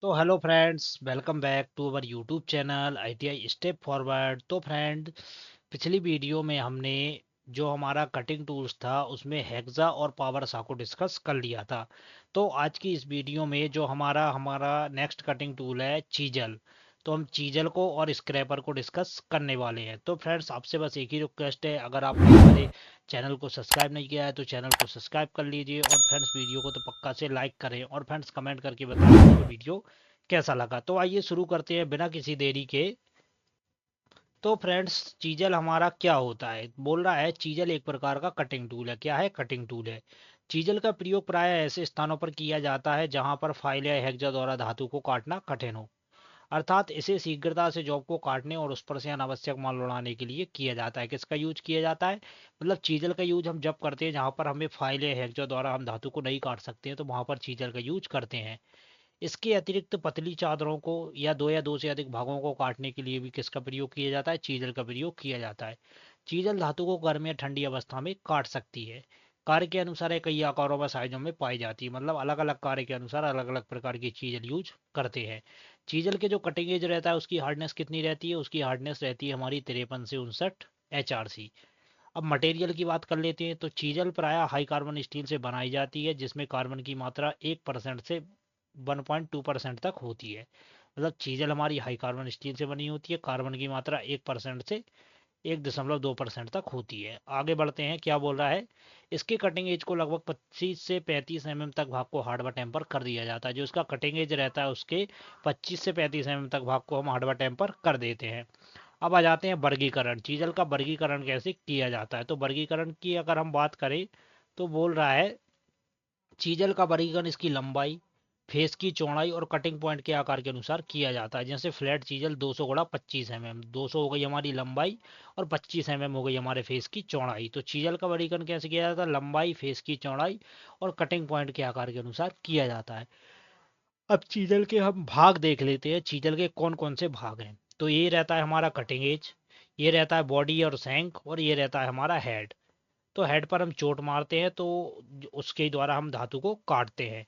तो hello friends, welcome back to our YouTube channel ITI step forward. तो friend, पिछली video में हमने जो हमारा कटिंग टूल्स था उसमें हेक्सा और पावर सा को डिस्कस कर लिया था। तो आज की इस वीडियो में जो हमारा हमारा नेक्स्ट कटिंग टूल है चीजल, तो हम चीजल को और स्क्रैपर को डिस्कस करने वाले हैं। तो फ्रेंड्स, आपसे बस एक ही रिक्वेस्ट है, अगर आपने हमारे चैनल को सब्सक्राइब नहीं किया है तो चैनल को सब्सक्राइब कर लीजिए। और फ्रेंड्स, वीडियो को तो पक्का से लाइक करें और फ्रेंड्स कमेंट करके बताएं आपको वीडियो कैसा लगा। तो आइए शुरू करते हैं बिना किसी देरी के। तो फ्रेंड्स, चीजल हमारा क्या होता है? बोल रहा है चीजल एक प्रकार का कटिंग टूल है। क्या है? कटिंग टूल है। चीजल का प्रयोग प्राय ऐसे स्थानों पर किया जाता है जहां पर फाइल या हेक्सा द्वारा धातु को काटना कठिन हो, अर्थात इसे शीघ्रता से जॉब को काटने और उस पर से अनावश्यक माल उड़ाने के लिए किया जाता है। किसका यूज किया जाता है? मतलब चीजल का यूज हम जब करते हैं जहां पर हमें फाइल या हेक्सा द्वारा हम धातु को नहीं काट सकते हैं, तो वहां पर चीजल का यूज करते हैं। इसके अतिरिक्त पतली चादरों को या दो से अधिक भागों को काटने के लिए भी किसका प्रयोग किया जाता है? चीजल का प्रयोग किया जाता है। चीजल धातु को गर्म या ठंडी अवस्था में काट सकती है। कार्य के अनुसार ये कई आकारों व साइजों में पाई जाती है। मतलब अलग अलग कार्य के अनुसार अलग अलग प्रकार की चीजल यूज करते हैं। चीजल के जो कटिंग एज रहता है उसकी हार्डनेस कितनी रहती है? उसकी हार्डनेस रहती है हमारी 53 से 59 HRC। अब मटेरियल की बात कर लेते हैं। तो चीजल प्राय हाई कार्बन स्टील से बनाई जाती है जिसमें कार्बन की मात्रा 1% से 1.2% तक होती है। मतलब चीजल हमारी हाई कार्बन स्टील से बनी होती है, कार्बन की मात्रा 1% से 1.2% तक होती है। आगे बढ़ते हैं, क्या बोल रहा है? इसके कटिंग एज को लगभग 25 से 35 तक भाग को हार्डवर टेम्पर कर दिया जाता है। जो इसका कटिंग एज रहता है उसके 25 से 35 तक भाग को हम हार्डवर टेम्पर कर देते हैं। अब आ जाते हैं वर्गीकरण। चीजल का वर्गीकरण कैसे किया जाता है? तो वर्गीकरण की अगर हम बात करें तो बोल रहा है चीजल का वर्गीकरण इसकी लंबाई, फेस की चौड़ाई और कटिंग पॉइंट के आकार के अनुसार किया जाता है। जैसे फ्लैट चीजल 200 गुणा 25 mm, 200 हो गई हमारी लंबाई और 25 mm हो गई हमारे फेस की चौड़ाई। तो चीजल का वर्गीकरण कैसे किया जाता है? लंबाई, फेस की चौड़ाई और कटिंग पॉइंट के आकार के अनुसार किया जाता है। अब चीजल के हम भाग देख लेते हैं, चीजल के कौन कौन से भाग हैं। तो ये रहता है हमारा कटिंग एज, ये रहता है बॉडी और शैंक, और ये रहता है हमारा हेड। तो हेड पर हम चोट मारते हैं तो उसके द्वारा हम धातु को काटते हैं।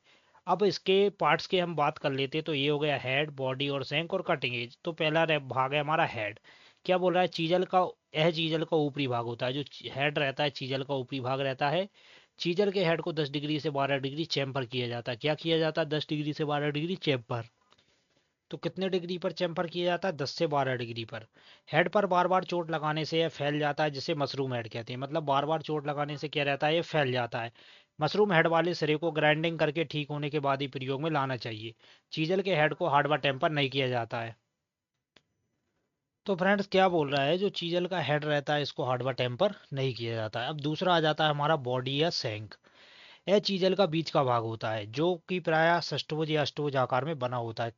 अब इसके पार्ट्स की हम बात कर लेते हैं। तो ये हो गया हेड, बॉडी और शैंक और कटिंग एज। तो पहला भाग है हमारा हेड। क्या बोल रहा है? चीजल का, यह चीजल का ऊपरी भाग होता है। जो हेड रहता है चीजल का ऊपरी भाग रहता है। चीजल के हेड को 10 डिग्री से 12 डिग्री चेम्पर किया जाता है। क्या किया जाता है? 10 डिग्री से 12 डिग्री चेम्पर। तो कितने डिग्री पर चेम्पर किया जाता है? 10 से 12 डिग्री पर। हेड पर बार बार चोट लगाने से यह फैल जाता है, जिसे मशरूम हेड कहते हैं। मतलब बार बार चोट लगाने से क्या रहता है? ये फैल जाता है। मशरूम हेड वाले सिरे को ग्राइंडिंग करके ठीक होने के बाद ही प्रयोग में लाना चाहिए। चीजल के हेड को हार्डवर टेम्पर नहीं किया जाता है। तो फ्रेंड्स, क्या बोल रहा है? जो चीजल का हेड रहता है इसको हार्डवर टेम्पर नहीं किया जाता है। अब दूसरा आ जाता है हमारा बॉडी या शैंक। यह चीजल का बीच का भाग होता है जो कि प्रायः षष्ठभुज या अष्टभुज आकार में बना होता है।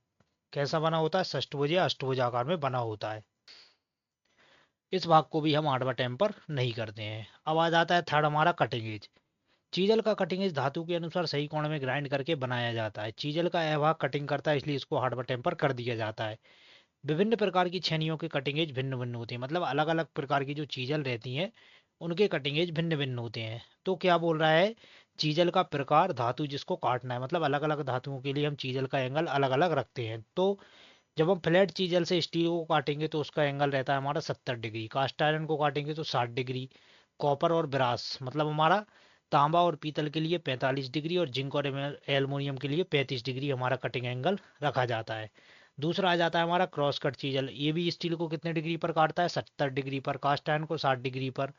कैसा बना होता है? षष्ठभुज या अष्टभुज आकार में बना होता है। इस भाग को भी हम हार्डवर टेम्पर नहीं करते हैं। अब आ जाता है थर्ड हमारा कटिंग एज। चीजल का कटिंग एज धातु के अनुसार सही कोण में ग्राइंड करके बनाया जाता है। चीजल का यह भाग कटिंग करता है, इसलिए इसको हार्डवर टेम्पर कर दिया जाता है। विभिन्न प्रकार की छेनियों के कटिंग एज भिन्न भिन्न होते हैं। मतलब अलग अलग प्रकार की जो चीजल रहती हैं उनके कटिंग एज भिन्न भिन्न होते हैं। तो क्या बोल रहा है? चीजल का प्रकार, धातु जिसको काटना है, मतलब अलग अलग धातुओं के लिए हम चीजल का एंगल अलग अलग रखते हैं। तो जब हम फ्लैट चीजल से स्टील को काटेंगे तो उसका एंगल रहता है हमारा 70 डिग्री। कास्ट आयरन को काटेंगे तो 60 डिग्री। कॉपर और ब्रास मतलब हमारा तांबा और पीतल के लिए 45 डिग्री, और जिंक और एल्युमिनियम के लिए 35 डिग्री हमारा कटिंग एंगल रखा जाता है। दूसरा आ जाता है हमारा क्रॉस कट चीजल। ये भी स्टील को कितने डिग्री पर काटता है? 70 डिग्री पर। कास्ट आयरन को 60 डिग्री पर।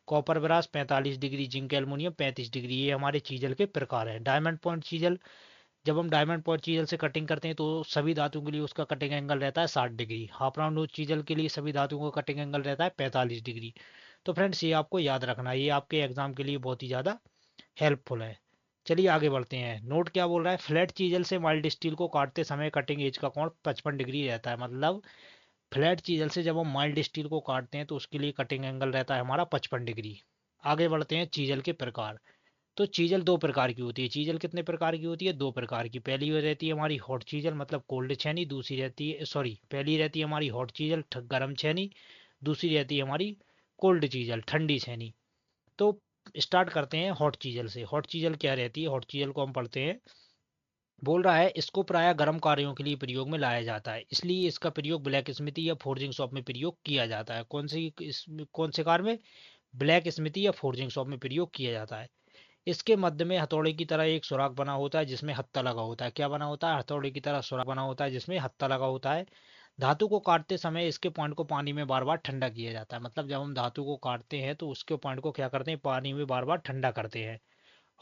Copper brass 45 degree, zinc aluminium 35 degree. ये हमारे चीजल के प्रकार हैं। डायमंड पॉइंट चीजल, जब हम डायमंड पॉइंट चीजल से कटिंग करते हैं तो सभी धातुओं के लिए उसका कटिंग एंगल रहता है 60 degree. Half round nose chisel के लिए सभी धातुओं का कटिंग एंगल रहता है 45 डिग्री। तो फ्रेंड्स, ये आपको याद रखना है, ये आपके एग्जाम के लिए बहुत ही ज़्यादा हेल्पफुल है। चलिए आगे बढ़ते हैं। नोट क्या बोल रहा है? फ्लैट चीजल से माइल्ड स्टील को काटते समय कटिंग एज का कोण 55 डिग्री रहता है। मतलब फ्लैट चीजल से जब हम माइल्ड स्टील को काटते हैं तो उसके लिए कटिंग एंगल रहता है हमारा 55 डिग्री। आगे बढ़ते हैं, चीजल के प्रकार। तो चीजल दो प्रकार की होती है। चीजल कितने प्रकार की होती है? दो प्रकार की। पहली वो रहती है हमारी हॉट चीजल मतलब कोल्ड छेनी। दूसरी रहती है, सॉरी, पहली रहती है हमारी हॉट चीजल गर्म छेनी। दूसरी रहती है हमारी कोल्ड चीजल ठंडी छेनी। तो स्टार्ट करते हैं हॉट चीजल से। हॉट चीजल क्या रहती है? हॉट चीजल को हम पढ़ते हैं बोल रहा है इसको प्रायः गर्म कार्यों के लिए प्रयोग में लाया जाता है, इसलिए इसका प्रयोग ब्लैक स्मिथी या फोर्जिंग शॉप में प्रयोग किया जाता है। कौन से कार में? ब्लैक स्मिथी या फोर्जिंग शॉप में प्रयोग किया जाता है। इसके मध्य में हथौड़े की तरह एक सुराख बना होता है जिसमें हत्था लगा होता है। क्या बना होता है? हथौड़े की तरह सुराख बना होता है जिसमें हत्था लगा होता है। धातु को काटते समय इसके पॉइंट को पानी में बार बार ठंडा किया जाता है। मतलब जब हम धातु को काटते हैं तो उसके पॉइंट को क्या करते हैं? पानी में बार बार ठंडा करते हैं।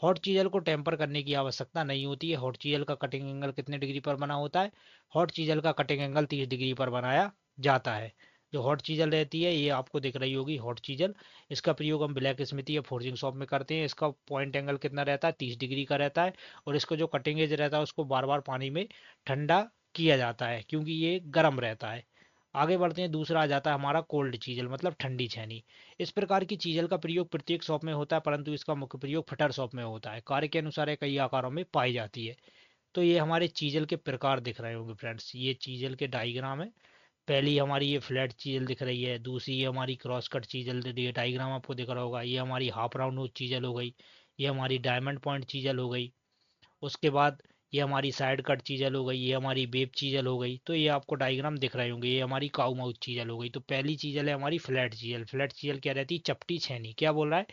हॉट चीजल को टेम्पर करने की आवश्यकता नहीं होती है। हॉट चीजल का कटिंग एंगल कितने डिग्री पर बना होता है? हॉट चीजल का कटिंग एंगल 30 डिग्री पर बनाया जाता है। जो हॉट चीजल रहती है ये आपको दिख रही होगी हॉट चीजल, इसका प्रयोग हम ब्लैक स्मिथी या फोर्जिंग शॉप में करते हैं। इसका पॉइंट एंगल कितना रहता है? 30 डिग्री का रहता है। और इसका जो कटिंग एज रहता है उसको बार बार पानी में ठंडा किया जाता है क्योंकि ये गर्म रहता है। आगे बढ़ते हैं, दूसरा आ जाता है हमारा कोल्ड चीजल, मतलब ठंडी छेनी। इस प्रकार की चीजल का प्रयोग प्रत्येक शॉप में होता है, परंतु इसका मुख्य प्रयोग फटर शॉप में होता है। कार्य के अनुसार ये कई आकारों में पाई जाती है। तो ये हमारे चीजल के प्रकार दिख रहे होंगे फ्रेंड्स, ये चीजल के डायग्राम है। पहली हमारी ये फ्लैट चीजल दिख रही है, दूसरी ये हमारी क्रॉस कट चीजल दिख रही है, डायग्राम आपको दिख रहा होगा। ये हमारी हाफ राउंड नोज चीजल हो गई, ये हमारी डायमंड पॉइंट चीजल हो गई। उसके बाद ये हमारी साइड कट चीजल हो गई, ये हमारी वेब चीजल हो गई। तो ये आपको डायग्राम दिख रहे होंगे, ये हमारी काउ माउथ चीजल हो गई। तो पहली चीजल है हमारी फ्लैट चीजल। फ्लैट चीजल क्या रहती है? चपटी छेनी। क्या बोल रहा है?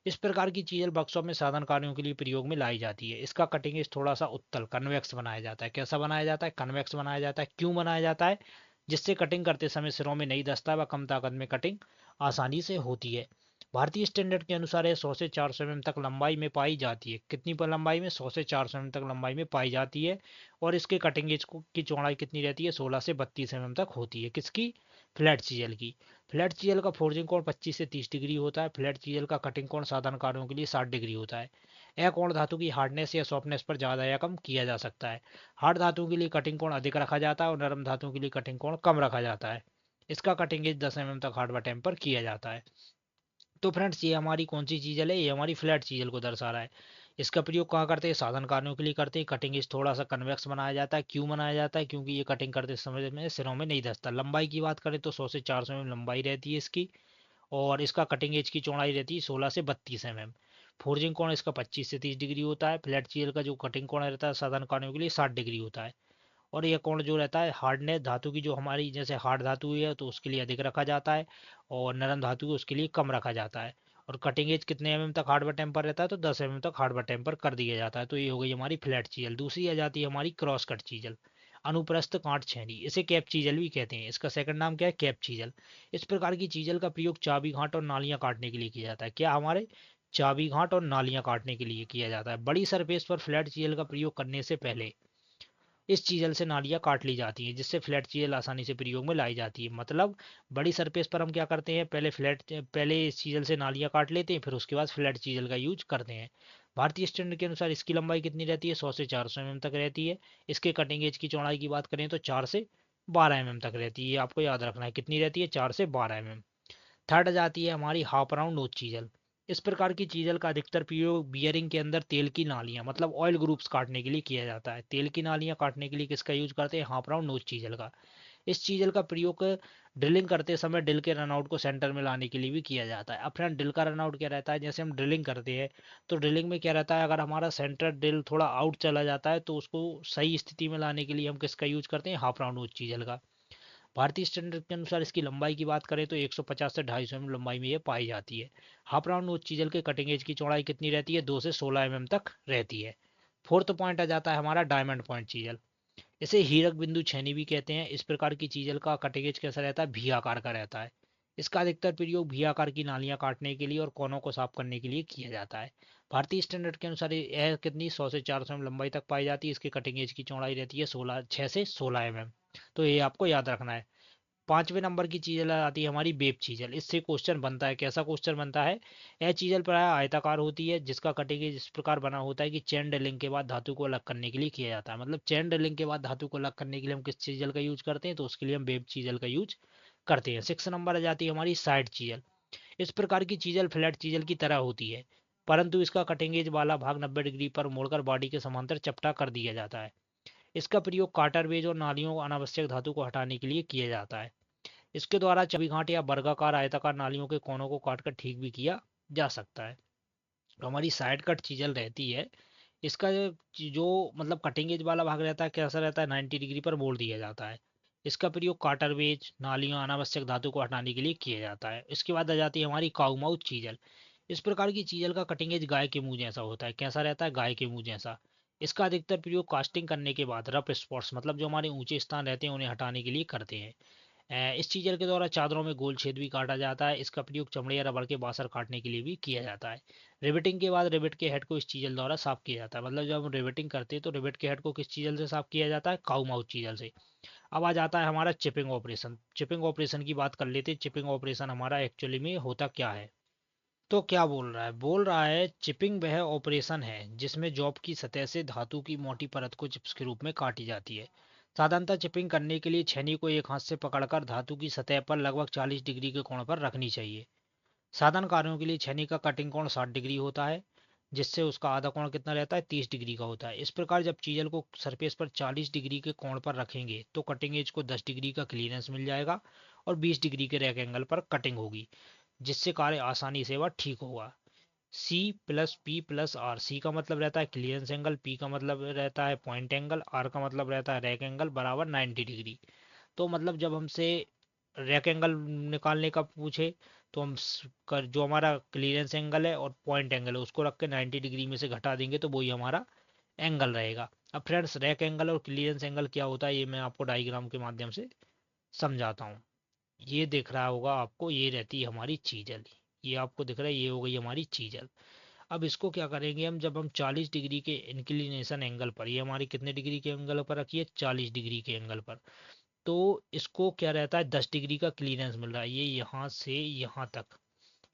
इस प्रकार की चीजल वर्कशॉप में साधन कार्यों के लिए प्रयोग में लाई जाती है। इसका कटिंग एज थोड़ा सा उत्तल कन्वेक्स बनाया जाता है। कैसा बनाया जाता है? कन्वेक्स बनाया जाता है। क्यों बनाया जाता है? जिससे कटिंग करते समय सिरों में नहीं धंसता व कम ताकत में कटिंग आसानी से होती है। भारतीय स्टैंडर्ड के अनुसार यह 100 से 400 mm तक लंबाई में पाई जाती है। कितनी पर लंबाई में? 100 से 400 mm तक लंबाई में पाई जाती है। और इसके कटिंग एज की चौड़ाई कितनी रहती है? 16 से 32 mm तक होती है। किसकी? फ्लैट चीजल की। फ्लैट चीजल का फोर्जिंग कोण 25 से 30 डिग्री होता है। फ्लैट चीजल का कटिंग कोण साधारण कार्यों के लिए 60 डिग्री होता है। यह कोण धातु की हार्डनेस या सॉफ्टनेस पर ज्यादा या कम किया जा सकता है। हार्ड धातु के लिए कटिंग कोण अधिक रखा जाता है और नरम धातु के लिए कटिंग कोण कम रखा जाता है। इसका कटिंग एज 10 mm तक हार्ड व टेम्पर किया जाता है। तो फ्रेंड्स ये हमारी कौन सी चीजल है? ये हमारी फ्लैट चीजल को दर्शा रहा है। इसका प्रयोग कहाँ करते हैं? साधन कार्यों के लिए करते हैं। कटिंग एज थोड़ा सा कन्वेक्स बनाया जाता है। क्यों बनाया जाता है? क्योंकि ये कटिंग करते समय में सिरों में नहीं धंसता। लंबाई की बात करें तो 100 से 400 mm लंबाई रहती है इसकी। और इसका कटिंग एज की चौड़ाई रहती है 16 से 32 mm। फोर्जिंग कोण इसका 25 से 30 डिग्री होता है। फ्लैट चीजल का जो कटिंग कोण रहता है साधारण कार्यों के लिए 60 डिग्री होता है। और यह कोण जो रहता है हार्डनेस धातु की, जो हमारी जैसे हार्ड धातु है तो उसके लिए अधिक रखा जाता है और नरम धातु है उसके लिए कम रखा जाता है। और कटिंग एज कितने तक हार्ड व टेम्पर रहता है? तो 10 तक हार्ड व टेम्पर कर दिया जाता है। तो ये हो गई हमारी फ्लैट चीजल। दूसरी आ जाती है हमारी क्रॉस कट चीजल, अनुप्रस्थ कांट छेनी। इसे कैप चीजल भी कहते हैं। इसका सेकंड नाम क्या है? Cap chisel. इस प्रकार की चीजल का प्रयोग चाबी घाट और नालियां काटने के लिए किया जाता है। क्या हमारे? चाबी घाट और नालियां काटने के लिए किया जाता है। बड़ी सरफेस पर फ्लैट चीजल का प्रयोग करने से पहले इस चीजल से नालियां काट ली जाती हैं जिससे फ्लैट चीजल आसानी से प्रयोग में लाई जाती है। मतलब बड़ी सरफेस पर हम क्या करते हैं? पहले इस चीजल से नालियां काट लेते हैं, फिर उसके बाद फ्लैट चीजल का यूज करते हैं। भारतीय स्टैंडर्ड के अनुसार इसकी लंबाई कितनी रहती है? 100 से 400 mm तक रहती है। इसके कटिंग एज की चौड़ाई की बात करें तो 4 से 12 mm तक रहती है। ये आपको याद रखना है, कितनी रहती है? 4 से 12 mm। थर्ड आ जाती है हमारी हाफ राउंड नोज चीजल। इस प्रकार की चीजल का अधिकतर प्रयोग बियरिंग के अंदर तेल की नालियां, मतलब ऑयल ग्रुप्स काटने के लिए किया जाता है। तेल की नालियां काटने के लिए किसका यूज करते हैं? हाफ राउंड नोज चीजल का। इस चीजल का प्रयोग ड्रिलिंग करते समय ड्रिल के रनआउट को सेंटर में लाने के लिए भी किया जाता है। अब फ्रेंड ड्रिल का रनआउट क्या रहता है? जैसे हम ड्रिलिंग करते हैं तो ड्रिलिंग में क्या रहता है, अगर हमारा सेंटर ड्रिल थोड़ा आउट चला जाता है तो उसको सही स्थिति में लाने के लिए हम किसका यूज करते हैं? हाफ राउंड नोज चीजल का। भारतीय स्टैंडर्ड के अनुसार इसकी लंबाई की बात करें तो 150 से 250 mm लंबाई में ये पाई जाती है। हाफ राउंड नोज चीजल के कटिंग एज की चौड़ाई कितनी रहती है? 2 से 16 mm तक रहती है। फोर्थ पॉइंट आ जाता है हमारा डायमंड पॉइंट चीजल। इसे हीरक बिंदु छेनी भी कहते हैं। इस प्रकार की चीजल का कटिंग एज कैसा रहता है? भी आकार का रहता है। इसका अधिकतर प्रयोग भी आकार की नालियां काटने के लिए और कोनों को साफ करने के लिए किया जाता है। भारतीय स्टैंडर्ड के अनुसार यह कितनी 100 से 400 mm लंबाई तक पाई जाती है। इसकी कटिंग एज की चौड़ाई रहती है 6 से 16 mm। तो ये आपको याद रखना है। पांचवें नंबर की चीजल आती है हमारी वेब चीजल। इससे क्वेश्चन बनता है। कैसा क्वेश्चन बनता है? यह चीजल प्राय आयताकार होती है जिसका कटिंग इस प्रकार बना होता है कि चेन ड्रिलिंग के बाद धातु को अलग करने के लिए किया जाता है। मतलब चेन ड्रिलिंग के बाद धातु को अलग करने के लिए हम किस चीजल का यूज करते हैं? तो उसके लिए हम वेब चीजल का यूज करते हैं। 6 नंबर आ जाती है हमारी साइड चीजल। इस प्रकार की चीजल फ्लैट चीजल की तरह होती है, परंतु इसका कटिंग एज वाला भाग 90 डिग्री पर मोड़कर बॉडी के समांतर चपटा कर दिया जाता है। इसका प्रयोग काटर वेज और नालियों अनावश्यक धातु को हटाने के लिए किया जाता है। इसके द्वारा छवि घाट या वर्गाकार आयताकार नालियों के कोनों को काटकर ठीक भी किया जा सकता है। तो हमारी साइड कट चीजल रहती है, इसका जो मतलब कटिंग एज वाला भाग रहता है कैसा रहता है, 90 डिग्री पर मोड़ दिया जाता है। इसका प्रयोग काटरवेज नालियों अनावश्यक धातु को हटाने के लिए किया जाता है। इसके बाद आ जाती है हमारी काउमाउथ चीजल। इस प्रकार की चीजल का कटिंग एज गाय के मुंह जैसा होता है। कैसा रहता है, गाय के मुंह जैसा। इसका अधिकतर प्रयोग कास्टिंग करने के बाद रफ स्पॉट्स मतलब जो हमारे ऊंचे स्थान रहते हैं उन्हें हटाने के लिए करते हैं। इस चीजल के द्वारा चादरों में गोल छेद भी काटा जाता है। इसका प्रयोग चमड़े या रबड़ के बासर काटने के लिए भी किया जाता है। रिवेटिंग के बाद रिवेट के हेड को इस चीजल द्वारा साफ किया जाता है। मतलब जब हम रिवेटिंग करते हैं तो रिवेट के हेड को किस चीजल से साफ किया जाता है, काउ माउथ चीजल से। अब आ जाता है हमारा चिपिंग ऑपरेशन। चिपिंग ऑपरेशन की बात कर लेते हैं। चिपिंग ऑपरेशन हमारा एक्चुअली में होता क्या है। तो क्या बोल रहा है चिपिंग वह ऑपरेशन है जिसमें जॉब की सतह से धातु की मोटी परत को चिप्स के रूप में काटी जाती है। साधारणतः चिपिंग करने के लिए छेनी को एक हाथ से पकड़कर धातु की सतह पर लगभग 40 डिग्री के कोण पर रखनी चाहिए। साधारण कार्यों के लिए छेनी का कटिंग कोण 60 डिग्री होता है, जिससे उसका आधा कोण कितना रहता है, 30 डिग्री का होता है। इस प्रकार जब चीजल को सरफेस पर 40 डिग्री के कोण पर रखेंगे तो कटिंग एज को 10 डिग्री का क्लीयरेंस मिल जाएगा और 20 डिग्री के रैक एंगल पर कटिंग होगी, जिससे कार्य आसानी से वह ठीक होगा। C plus P plus R. C का मतलब रहता है क्लियरेंस एंगल, पी का मतलब रहता है पॉइंट एंगल, आर का मतलब रहता है रैक एंगल बराबर 90 डिग्री। तो मतलब जब हमसे रैक एंगल निकालने का पूछे तो हम जो हमारा क्लियरेंस एंगल है और पॉइंट एंगल है उसको रख के 90 डिग्री में से घटा देंगे तो वही हमारा एंगल रहेगा। अब फ्रेंड्स रैक एंगल और क्लियरेंस एंगल क्या होता है ये मैं आपको डायग्राम के माध्यम से समझाता हूँ। ये दिख रहा होगा आपको, ये रहती है हमारी चीजल। ये आपको दिख रहा है, ये हो गई हमारी चीजल। अब इसको क्या करेंगे हम, जब हम 40 डिग्री के इंक्लिनेशन एंगल पर, ये हमारी कितने डिग्री के एंगल पर रखी है, 40 डिग्री के एंगल पर, तो इसको क्या रहता है 10 डिग्री का क्लीयरेंस मिल रहा है। ये यहाँ से यहाँ तक,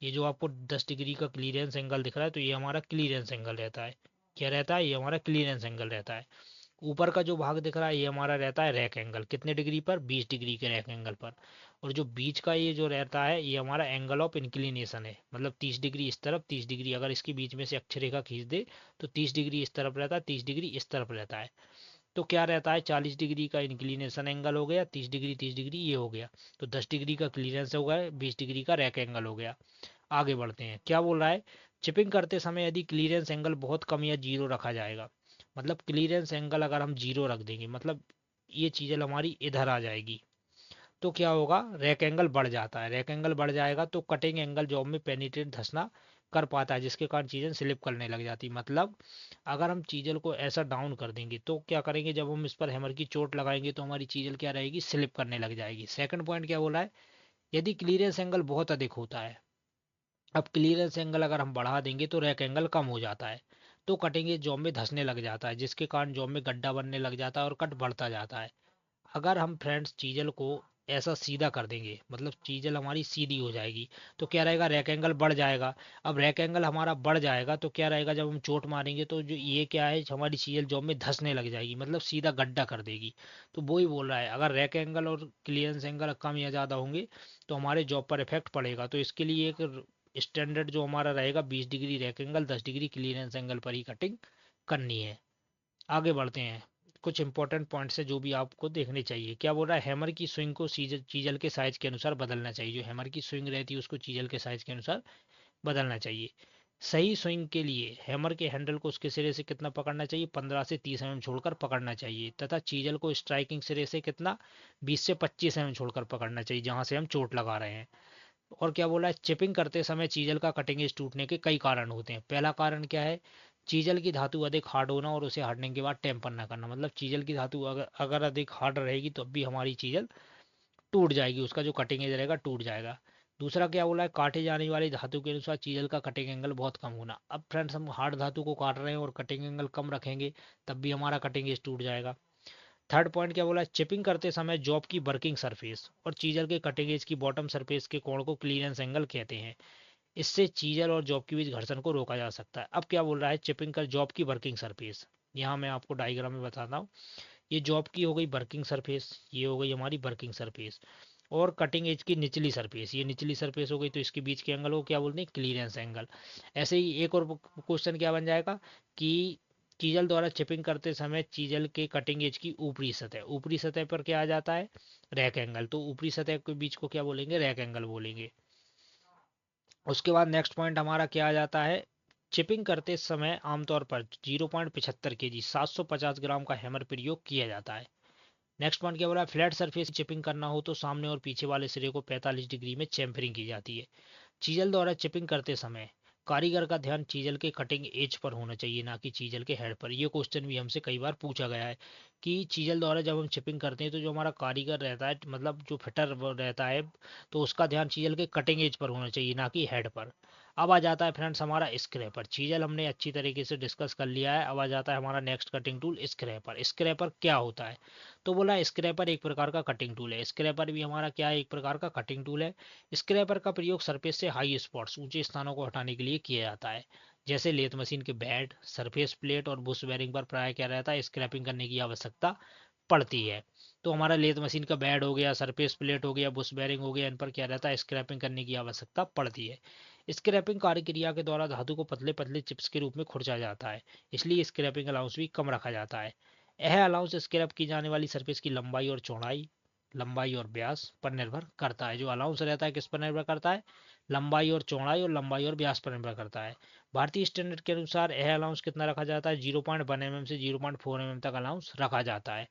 ये जो आपको 10 डिग्री का क्लीयरेंस एंगल दिख रहा है तो ये हमारा क्लीयरेंस एंगल रहता है। क्या रहता है, ये हमारा क्लीयरेंस एंगल रहता है। ऊपर का जो भाग दिख रहा है ये हमारा रहता है रैक एंगल, कितने डिग्री पर, 20 डिग्री के रैक एंगल पर। और जो बीच का ये जो रहता है ये हमारा एंगल ऑफ इंक्लिनेशन है, मतलब 30 डिग्री इस तरफ, 30 डिग्री अगर इसके बीच में से अक्षरेखा खींच दे तो 30 डिग्री इस तरफ रहता है, 30 डिग्री इस तरफ रहता है। तो क्या रहता है, 40 डिग्री का इंक्लिनेशन एंगल हो गया, 30 डिग्री 30 डिग्री ये हो गया, तो 10 डिग्री का क्लियरेंस हो गया, 20 डिग्री का रैक एंगल हो गया। आगे बढ़ते हैं, क्या बोल रहा है, चिपिंग करते समय यदि क्लीयरेंस एंगल बहुत कम या जीरो रखा जाएगा, मतलब क्लीयरेंस एंगल अगर हम जीरो रख देंगे, मतलब ये चीज़ हमारी इधर आ जाएगी, तो क्या होगा, रैक एंगल बढ़ जाता है। रैक एंगल बढ़ जाएगा तो कटिंग एंगल जॉब में पेनिट्रेट धंसना कर पाता है, जिसके कारण चीज़ें स्लिप करने लग जाती, मतलब अगर हम चीजल को ऐसा डाउन कर देंगे तो क्या करेंगे, जब हम इस पर हैमर की चोट लगाएंगे तो हमारी चीजल क्या रहेगी, स्लिप करने लग जाएगी। सेकंड पॉइंट क्या बोला है, यदि क्लीयरेंस एंगल बहुत अधिक होता है। अब क्लीयरेंस एंगल अगर हम बढ़ा देंगे तो रैक एंगल कम हो जाता है, तो कटेंगे जॉब में धंसने लग जाता है, जिसके कारण जॉब में गड्ढा बनने लग जाता है और कट बढ़ता जाता है। अगर हम फ्रेंड्स चीजल को ऐसा सीधा कर देंगे, मतलब चीजल हमारी सीधी हो जाएगी, तो क्या रहेगा, रैक एंगल बढ़ जाएगा। अब रैक एंगल हमारा बढ़ जाएगा तो क्या रहेगा, जब हम चोट मारेंगे तो जो ये क्या है, हमारी चीजल जॉब में धंसने लग जाएगी, मतलब सीधा गड्ढा कर देगी। तो वो ही बोल रहा है अगर रैक एंगल और क्लियरेंस एंगल कम या ज़्यादा होंगे तो हमारे जॉब पर इफेक्ट पड़ेगा। तो इसके लिए एक स्टैंडर्ड जो हमारा रहेगा, 20 degree rack angle, 10 degree clearance angle पर ही कटिंग करनी है। आगे बढ़ते हैं, कुछ इंपॉर्टेंट पॉइंट्स है जो भी आपको देखने चाहिए। क्या बोल रहा है, हैमर की स्विंग को चीजल के साइज के अनुसार बदलना चाहिए। जो हैमर की स्विंग रहती है उसको चीजल के साइज के अनुसार बदलना चाहिए। सही स्विंग के लिए हैमर के हैंडल को उसके सिरे से कितना पकड़ना चाहिए, 15 से 30 mm छोड़कर पकड़ना चाहिए, तथा चीजल को स्ट्राइकिंग सिरे से कितना, 20 से 25 mm छोड़कर पकड़ना चाहिए जहां से हम चोट लगा रहे हैं। और क्या बोला है, चिपिंग करते समय चीजल का कटिंग एज टूटने के कई कारण होते हैं। पहला कारण क्या है, चीजल की धातु अधिक हार्ड होना और उसे हार्डनिंग के बाद टेम्पर ना करना, मतलब चीजल की धातु अगर अधिक हार्ड रहेगी तो भी हमारी चीजल टूट जाएगी, उसका जो कटिंग एज रहेगा टूट जाएगा। दूसरा क्या बोला है, काटे जाने वाली धातु के अनुसार चीजल का कटिंग एंगल बहुत कम होना। अब फ्रेंड्स हम हार्ड धातु को काट रहे हैं और कटिंग एंगल कम रखेंगे तब भी हमारा कटिंग एज टूट जाएगा। थर्ड पॉइंट क्या बोला है, चिपिंग करते समय जॉब की वर्किंग सरफेस और चीजल के कटिंग एज की बॉटम सरफेस के कोण को क्लीयरेंस एंगल कहते हैं। इससे चीजल और जॉब के बीच घर्षण को रोका जा सकता है। अब क्या बोल रहा है, चिपिंग कर जॉब की वर्किंग सरफेस, यहाँ मैं आपको डायग्राम में बताता हूँ। ये जॉब की हो गई वर्किंग सरफेस, ये हो गई हमारी वर्किंग सरफेस, और कटिंग एज की निचली सरफेस, ये निचली सरफेस हो गई, तो इसके बीच के एंगल को क्या बोलते हैं, क्लीयरेंस एंगल। ऐसे ही एक और क्वेश्चन क्या बन जाएगा कि चीजल द्वारा चिपिंग करते समय चीजल के कटिंग एज की ऊपरी सतह पर क्या आ जाता है, रैक एंगल, तो ऊपरी सतह के बीच को क्या बोलेंगे, रैक एंगल बोलेंगे। उसके बाद नेक्स्ट पॉइंट हमारा क्या आ जाता है, चिपिंग करते समय आमतौर पर 0.75 केजी 750 ग्राम का हैमर प्रयोग किया जाता है। नेक्स्ट पॉइंट क्या बोला है, फ्लैट सरफेस चिपिंग करना हो तो सामने और पीछे वाले सिरे को 45 डिग्री में चैम्फरिंग की जाती है। चीजल द्वारा चिपिंग करते समय कारीगर का ध्यान चीजल के कटिंग एज पर होना चाहिए, ना कि चीजल के हेड पर। ये क्वेश्चन भी हमसे कई बार पूछा गया है कि चीजल द्वारा जब हम चिपिंग करते हैं तो जो हमारा कारीगर रहता है, मतलब जो फिटर रहता है, तो उसका ध्यान चीजल के कटिंग एज पर होना चाहिए, ना कि हेड पर। अब आ जाता है फ्रेंड्स हमारा स्क्रैपर। चीजल हमने अच्छी तरीके से डिस्कस कर लिया है। अब आ जाता है हमारा next cutting tool scraper. Scraper क्या होता है, तो बोला स्क्रैपर एक प्रकार का कटिंग टूल है। स्क्रैपर भी हमारा क्या है, एक प्रकार का कटिंग टूल है। स्क्रैपर का प्रयोग सरफेस से हाई स्पॉट्स, ऊंचे स्थानों को हटाने के लिए किया जाता है। जैसे लेथ मशीन के बेड, सरफेस प्लेट और बुश बेरिंग पर प्राय क्या रहता है, स्क्रैपिंग करने की आवश्यकता पड़ती है। तो हमारा लेथ मशीन का बेड हो गया, सरफेस प्लेट हो गया, बुश बेरिंग हो गया, इन पर क्या रहता है, स्क्रैपिंग करने की आवश्यकता पड़ती है। स्क्रैपिंग कार्य क्रिया के द्वारा धातु को पतले पतले चिप्स के रूप में खुरचा जाता है, इसलिए स्क्रैपिंग अलाउंस भी कम रखा जाता है। यह अलाउंस स्क्रैप की जाने वाली सरफेस की लंबाई और चौड़ाई, लंबाई और व्यास पर निर्भर करता है। जो अलाउंस रहता है किस पर निर्भर करता है, लंबाई और चौड़ाई और लंबाई और व्यास पर निर्भर करता है। भारतीय स्टैंडर्ड के अनुसार यह अलाउंस कितना रखा जाता है, 0.1 mm से 0.4 mm तक अलाउंस रखा जाता है।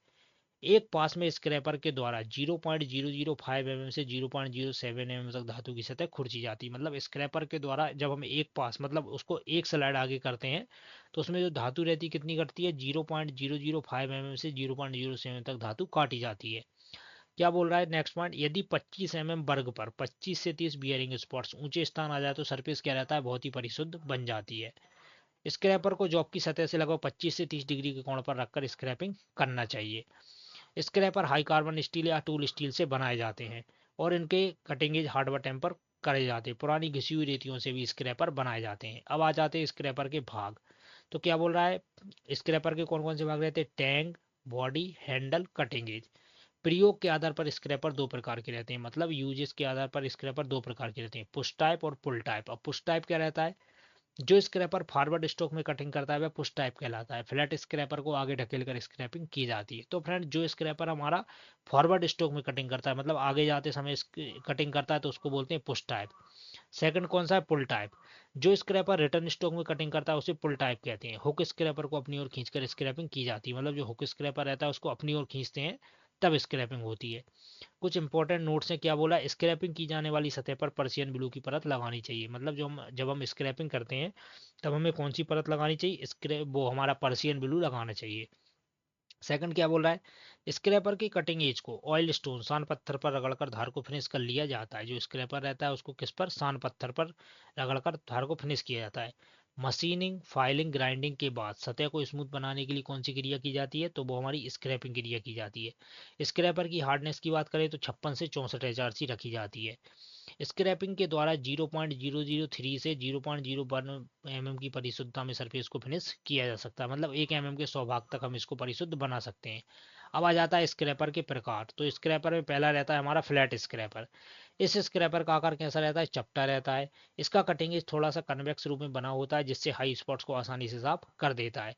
एक पास में स्क्रैपर के द्वारा 0.005 mm से 0.07 mm तक धातु की सतह खुरची जाती है। मतलब स्क्रैपर के द्वारा जब हम एक पास, मतलब उसको एक स्लाइड आगे करते हैं, तो उसमें जो धातु रहती है कितनी कटती है, 0.005 mm से 0.07 तक धातु काटी जाती है। क्या बोल रहा है नेक्स्ट पॉइंट, यदि 25 वर्ग पर 25 से 30 बियरिंग स्पॉट्स ऊंचे स्थान आ जाए तो सरफेस क्या रहता है, बहुत ही परिशुद्ध बन जाती है। स्क्रैपर को जॉब की सतह से लगभग 25 से 30 डिग्री के कोण पर रखकर स्क्रैपिंग करना चाहिए। स्क्रैपर हाई कार्बन स्टील या टूल स्टील से बनाए जाते हैं और इनके कटिंग एज हार्डवेयर टेम्पर करे जाते हैं। पुरानी घिसी हुई रेतियों से भी स्क्रैपर बनाए जाते हैं। अब आ जाते हैं स्क्रैपर के भाग। तो क्या बोल रहा है, स्क्रैपर के कौन कौन से भाग रहते हैं, tank, body, handle, cutting edge. प्रयोग के आधार पर स्क्रैपर दो प्रकार के रहते हैं, मतलब यूजेस के आधार पर स्क्रैपर दो प्रकार के रहते हैं, पुश टाइप और पुल टाइप। अब पुश टाइप क्या रहता है, जो स्क्रैपर फॉरवर्ड स्ट्रोक में कटिंग करता है वह पुश टाइप कहलाता है। फ्लैट स्क्रैपर को आगे ढकेल कर स्क्रैपिंग की जाती है। तो फ्रेंड जो स्क्रैपर हमारा फॉरवर्ड स्ट्रोक में कटिंग करता है, मतलब आगे जाते समय कटिंग करता है, तो उसको बोलते हैं पुश टाइप। सेकंड कौन सा है, पुल टाइप। जो स्क्रैपर रिटर्न स्ट्रोक में कटिंग करता है उसे पुल टाइप कहते हैं। हुक स्क्रैपर को अपनी ओर खींचकर स्क्रैपिंग की जाती है, मतलब जो हुक स्क्रैपर रहता है उसको अपनी ओर खींचते हैं तब स्क्रैपिंग होती है। कुछ इंपॉर्टेंट नोट्स हैं। क्या बोला, स्क्रैपिंग की जाने वाली सतह पर पर्सियन ब्लू की परत लगानी चाहिए। मतलब जब हम स्क्रैपिंग करते हैं तब हमें कौन सी परत लगानी चाहिए, स्क्रैप वो हमारा पर्सियन ब्लू लगाना चाहिए। सेकंड क्या बोल रहा है, स्क्रैपर की कटिंग एज को ऑयल स्टोन सान पत्थर पर रगड़कर धार को फिनिश कर लिया जाता है। जो स्क्रैपर रहता है उसको किस पर, सान पत्थर पर रगड़कर धार को फिनिश किया जाता है। मशीनिंग, फाइलिंग, ग्राइंडिंग के बाद सतह को स्मूथ बनाने के लिए कौन सी क्रिया की जाती है, तो वो हमारी स्क्रैपिंग क्रिया की जाती है। स्क्रैपर की हार्डनेस की बात करें तो 56 से 64 HRC रखी जाती है। स्क्रैपिंग के द्वारा 0.003 से 0.01 mm की परिशुद्धता में सरफेस को फिनिश किया जा सकता है। मतलब 1 mm के 100 भाग तक हम इसको परिशुद्ध बना सकते हैं। अब आ जाता है स्क्रैपर के प्रकार। तो स्क्रैपर में पहला रहता है हमारा फ्लैट स्क्रैपर। इस स्क्रैपर का आकार कैसा रहता है, चपटा रहता है। इसका कटिंग एज थोड़ा सा कन्वेक्स रूप में बना होता है, जिससे हाई स्पॉट्स को आसानी से साफ कर देता है।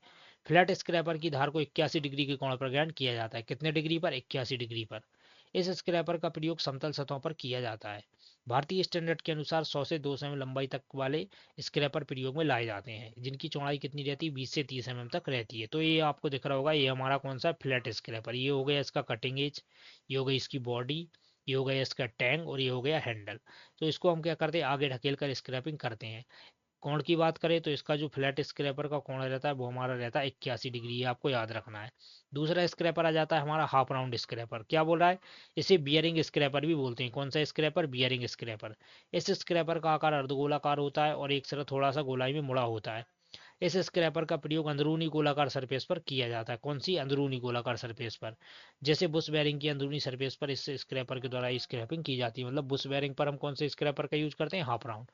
फ्लैट स्क्रैपर की धार को 81 डिग्री के कोण पर ग्राइंड किया जाता है। कितने डिग्री पर, 81 डिग्री पर। इस स्क्रैपर का प्रयोग समतल सतहों पर किया जाता है। भारतीय स्टैंडर्ड के अनुसार 100 से 200 mm लंबाई तक वाले स्क्रैपर प्रयोग में लाए जाते हैं, जिनकी चौड़ाई कितनी रहती है, 20 से 30 mm तक रहती है। तो ये आपको दिख रहा होगा, ये हमारा कौन सा फ्लैट स्क्रैपर। ये हो गया इसका कटिंग एज, ये हो गई इसकी बॉडी, ये हो गया इसका टैंक और ये हो गया हैंडल। तो इसको हम क्या करते हैं, आगे ढकेल कर स्क्रैपिंग करते हैं। कोण की बात करें तो इसका जो फ्लैट स्क्रैपर का कोण रहता है वो हमारा रहता है 81 डिग्री, ये आपको याद रखना है। दूसरा स्क्रैपर आ जाता है हमारा हाफ राउंड स्क्रैपर। क्या बोल रहा है, इसे बियरिंग स्क्रैपर भी बोलते हैं। कौन सा स्क्रैपर, बियरिंग स्क्रैपर। इस स्क्रैपर का आकार अर्धगोलाकार होता है और एक सिरा थोड़ा सा गोलाई में मुड़ा होता है। इस स्क्रैपर का प्रयोग अंदरूनी गोलाकार सरफेस पर किया जाता है। कौन सी, अंदरूनी गोलाकार सरफेस पर। जैसे बुश बेरिंग की अंदरूनी सरफेस पर इस स्क्रैपर के द्वारा स्क्रैपिंग की जाती है। मतलब बुश बेरिंग पर हम कौन से स्क्रैपर का यूज करते हैं, हाफ राउंड।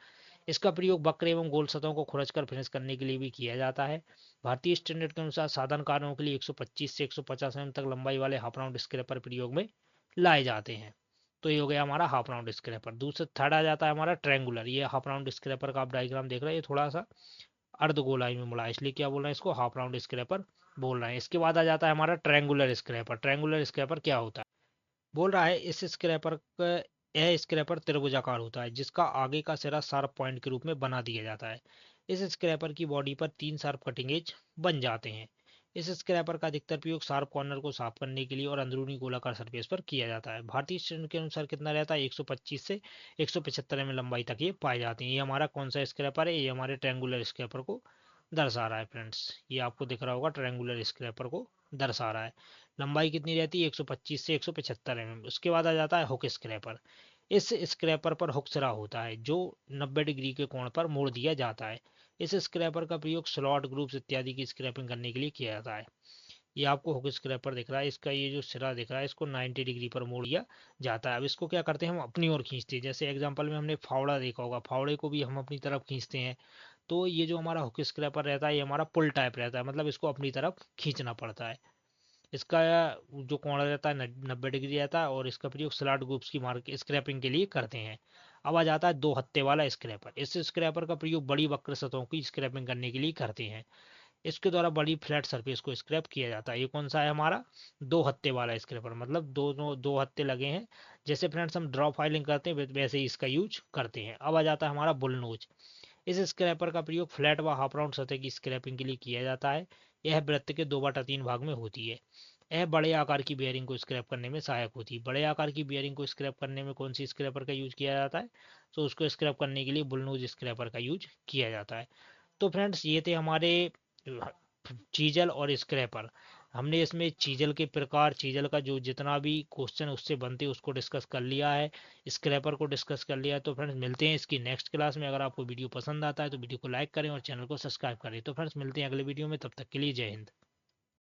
इसका प्रयोग वक्र एवं गोल सतहों को खुरचकर फिनिश करने के लिए भी किया जाता है। भारतीय स्टैंडर्ड के अनुसार साधन कार्यों के लिए 125 से 150 mm तक लंबाई वाले हाफ राउंड स्क्रैपर प्रयोग में लाए जाते हैं। तो ये हो गया हमारा हाफ राउंड स्क्रैपर। दूसरा थर्ड आ जाता है हमारा ट्रायंगुलर। ये हाफ राउंड स्क्रैपर का आप डायग्राम देख रहे हैं, ये थोड़ा सा अर्ध गोलाई में मुड़ा है, इसलिए क्या बोल रहे हैं, इसको हाफ राउंड स्क्रैपर बोल रहे हैं। इसके बाद आ जाता है हमारा ट्रायंगुलर स्क्रैपर। ट्रायंगुलर स्क्रैपर क्या होता है, बोल रहा है इस स्क्रैपर का, यह स्क्रैपर त्रिभुजाकार होता है जिसका आगे का सिरा शार्प पॉइंट के रूप में बना दिया जाता है। इस स्क्रैपर की बॉडी पर 3 शार्प कटिंग एज बन जाते हैं। इस स्क्रैपर का अधिकतर प्रयोग शार्प कॉर्नर को साफ करने के लिए और अंदरूनी गोलाकार सरफेस पर किया जाता है। भारतीय स्टैंडर्ड के अनुसार कितना रहता है, 125 से 175 mm लंबाई तक ये पाए जाते हैं। ये हमारा कौन सा स्क्रैपर है, ये हमारे ट्रायंगुलर स्क्रैपर को दर्शा रहा है फ्रेंड्स। ये आपको दिख रहा होगा, ट्रायंगुलर स्क्रैपर को दर्शा रहा है। लंबाई कितनी रहती है, 125 से 175 mm। उसके बाद आ जाता है हुक स्क्रैपर। इस स्क्रैपर पर हुक सिरा होता है जो 90 डिग्री के कोण पर मोड़ दिया जाता है। इस स्क्रैपर का प्रयोग स्लॉट, ग्रुप्स इत्यादि की स्क्रैपिंग करने के लिए किया जाता है। ये आपको हुक स्क्रैपर दिख रहा है, इसका ये जो सिरा दिख रहा है इसको 90 डिग्री पर मोड़ दिया जाता है। अब इसको क्या करते हैं, हम अपनी ओर खींचते हैं। जैसे एग्जांपल में हमने फावड़ा देखा होगा, फावड़े को भी हम अपनी तरफ खींचते हैं। तो ये जो हमारा हुक स्क्रैपर रहता है ये हमारा पुल टाइप रहता है, मतलब इसको अपनी तरफ खींचना पड़ता है। इसका जो कोण रहता है 90 डिग्री रहता है और इसका प्रयोग स्लॉट ग्रुप्स की मार्क स्क्रैपिंग के लिए करते हैं। अब आ जाता है 2 हत्थे वाला स्क्रैपर। इस स्क्रैपर का प्रयोग बड़ी वक्र सतहों की स्क्रैपिंग करने के लिए करते हैं। इसके द्वारा बड़ी फ्लैट सरफेस को स्क्रैप किया जाता है। ये कौन सा है हमारा, 2 हत्थे वाला स्क्रैपर, मतलब दोनों 2 हत्थे लगे हैं। जैसे फ्रेंड्स हम ड्रॉ फाइलिंग करते हैं वैसे ही इसका यूज करते हैं। अब आ जाता है हमारा बुल नोज। इस स्क्रैपर का प्रयोग फ्लैट व हाफ राउंड सतह की स्क्रैपिंग के लिए किया जाता है। यह वृत्त के 2/3 भाग में होती है। यह बड़े आकार की बेयरिंग को स्क्रैप करने में सहायक होती है। बड़े आकार की बेयरिंग को स्क्रैप करने में कौन सी स्क्रैपर का यूज किया जाता है, तो उसको स्क्रैप करने के लिए बुलनोज स्क्रैपर का यूज किया जाता है। तो फ्रेंड्स ये थे हमारे चीजल और स्क्रैपर। हमने इसमें चीजल के प्रकार, चीजल का जो जितना भी क्वेश्चन उससे बनते उसको डिस्कस कर लिया है, स्क्रैपर को डिस्कस कर लिया है। तो फ्रेंड्स मिलते हैं इसकी नेक्स्ट क्लास में। अगर आपको वीडियो पसंद आता है तो वीडियो को लाइक करें और चैनल को सब्सक्राइब करें। तो फ्रेंड्स मिलते हैं अगले वीडियो में, तब तक के लिए जय हिंद।